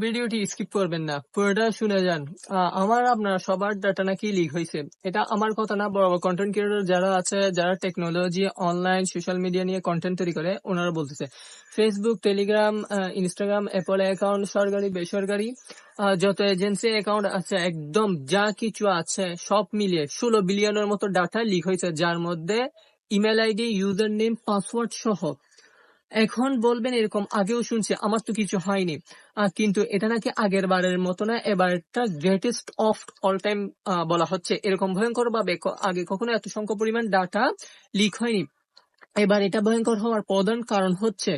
ভিডিওটি স্কিপ করবেন না, পুরোটা শুনে যান। আমার আপনার সবার ডাটা নাকি লিক হয়েছে। এটা আমার কথা না, বড় বড় কন্টেন্ট ক্রিয়েটর যারা আছে, যারা টেকনোলজি, অনলাইন, সোশ্যাল মিডিয়া নিয়ে কন্টেন্ট তৈরি করে, ওনারা বলতেছে Facebook, Telegram, Instagram, Apple account, সরকারি বেসরকারি যত এজেন্সি অ্যাকাউন্ট আছে, একদম যা কিছু আছে সব মিলিয়ে 16 বিলিয়নের মতো ডাটা লিক হয়েছে, যার মধ্যে email ID, user name, password সহ। এখন বলবেন এরকম আগেও শুনছি, আমার তো কিছু হয়নি। কিন্তু এটা নাকি আগের বারের মতো না, এবারটা গ্রেটেস্ট অফ অল টাইম বলা হচ্ছে। এরকম ভয়ঙ্কর ভাবে আগে কখনো এত সংখ্যক পরিমাণ ডাটা লিক হয়নি। এবার এটা ভয়ঙ্কর হওয়ার প্রধান কারণ হচ্ছে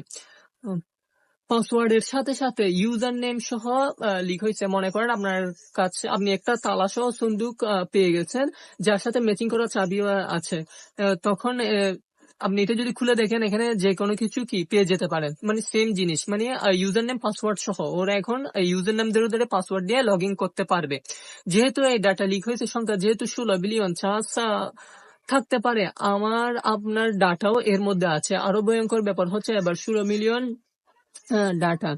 পাসওয়ার্ডের সাথে সাথে ইউজার নেম সহ লিক হয়েছে। মনে করেন আপনার কাছে আপনি একটা তালা সহ সন্দুক পেয়ে গেছেন, যার সাথে ম্যাচিং করা চাবিও আছে। তখন আপনি এটা যদি খুলে দেখেন, এখানে যে কোনো কিছু কি পেয়ে যেতে পারেন, মানে সেম জিনিস, মানে ইউজার নেম পাসওয়ার্ড সহ। ওরা এখন ইউজার নেম ধরে ধরে পাসওয়ার্ড দিয়ে লগ ইন করতে পারবে। যেহেতু এই ডাটা লিক হয়েছে, সংখ্যা যেহেতু 16 বিলিয়ন, চান্স থাকতে পারে আমার আপনার ডাটাও এর মধ্যে আছে। আরো ভয়ঙ্কর ব্যাপার হচ্ছে, এবার 16 মিলিয়ন ডাটা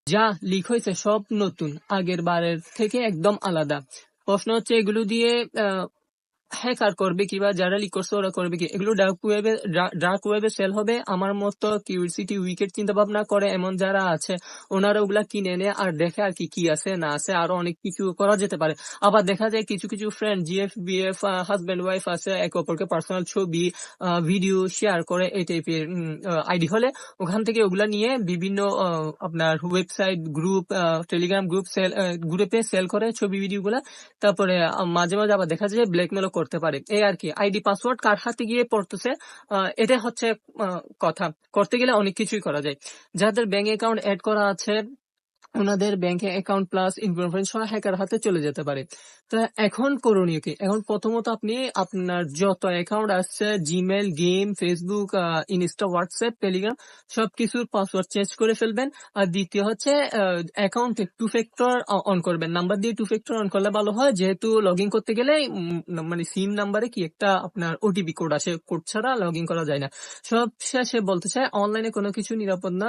যা লিক হয়েছে সব নতুন, আগের বারের থেকে একদম আলাদা। প্রশ্ন হচ্ছে এগুলো দিয়ে হ্যাকার করবে কি, বা যারা লিক করছে ওরা করবে কি? এগুলো ডার্ক ওয়েবে সেল হবে। আমার মতো কিউরিসিটি উইকেট চিন্তা ভাবনা করে এমন যারা আছে, ওনারা ওগুলা কিনে এনে আর দেখে আর কি কি আছে না আছে, আরো অনেক কিছু করা যেতে পারে। আবার দেখা যায় কিছু কিছু friend, GF BF, husband wife আছে, একে অপরকে পার্সোনাল ছবি, ভিডিও শেয়ার করে এই টাইপের আইডি হলে, ওখান থেকে ওগুলা নিয়ে বিভিন্ন আপনার ওয়েবসাইট, গ্রুপ, টেলিগ্রাম গ্রুপ গ্রুপে সেল করে ছবি ভিডিও গুলা। তারপরে মাঝে মাঝে আবার দেখা যায় ব্ল্যাকমেলও করতে পারে। এই আর কি, আইডি পাসওয়ার্ড কার হাতে গিয়ে পড়তেছে, এটা হচ্ছে কথা। করতে গেলে অনেক কিছুই করা যায়। যাদের ব্যাংক অ্যাকাউন্ট অ্যাড করা আছে, ওনাদের ব্যাংকে অ্যাকাউন্ট প্লাস ইনফরমেশন সহ হ্যাকার হাতে চলে যেতে পারে। তো এখন করণীয় কি? এখন প্রথমত আপনি আপনার যত অ্যাকাউন্ট আছে, Gmail, game, Facebook, Insta, WhatsApp, Telegram, সবকিছুর পাসওয়ার্ড চেঞ্জ করে ফেলবেন। আর দ্বিতীয় হচ্ছে অ্যাকাউন্টে 2 ফ্যাক্টর অন করবেন। নাম্বার দিয়ে 2 ফ্যাক্টর অন করলে ভালো হয়, যেহেতু লগ ইন করতে গেলে মানে সিম নাম্বারে কি একটা আপনার ওটিপি কোড আসে, কোড ছাড়া লগ ইন করা যায় না। সব শেষে বলতে চাই, অনলাইনে কোনো কিছু নিরাপদ না,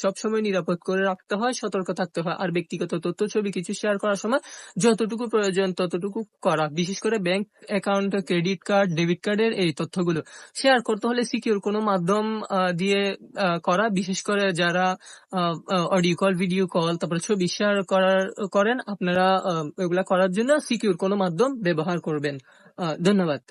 সবসময় নিরাপদ করে রাখতে হয়, সতর্ক থাকতে হয়। আর ব্যক্তিগত তথ্য, ছবি কিছু শেয়ার করার সময় যতটুকু প্রয়োজন ততটুকু করা। বিশেষ করে bank account, credit card, debit কার্ডের এই তথ্যগুলো শেয়ার করতে হলে সিকিউর কোনো মাধ্যম দিয়ে করা। বিশেষ করে যারা অডিও কল, ভিডিও কল, তারপরে ছবি শেয়ার করেন, আপনারা এগুলা করার জন্য সিকিউর কোনো মাধ্যম ব্যবহার করবেন। ধন্যবাদ।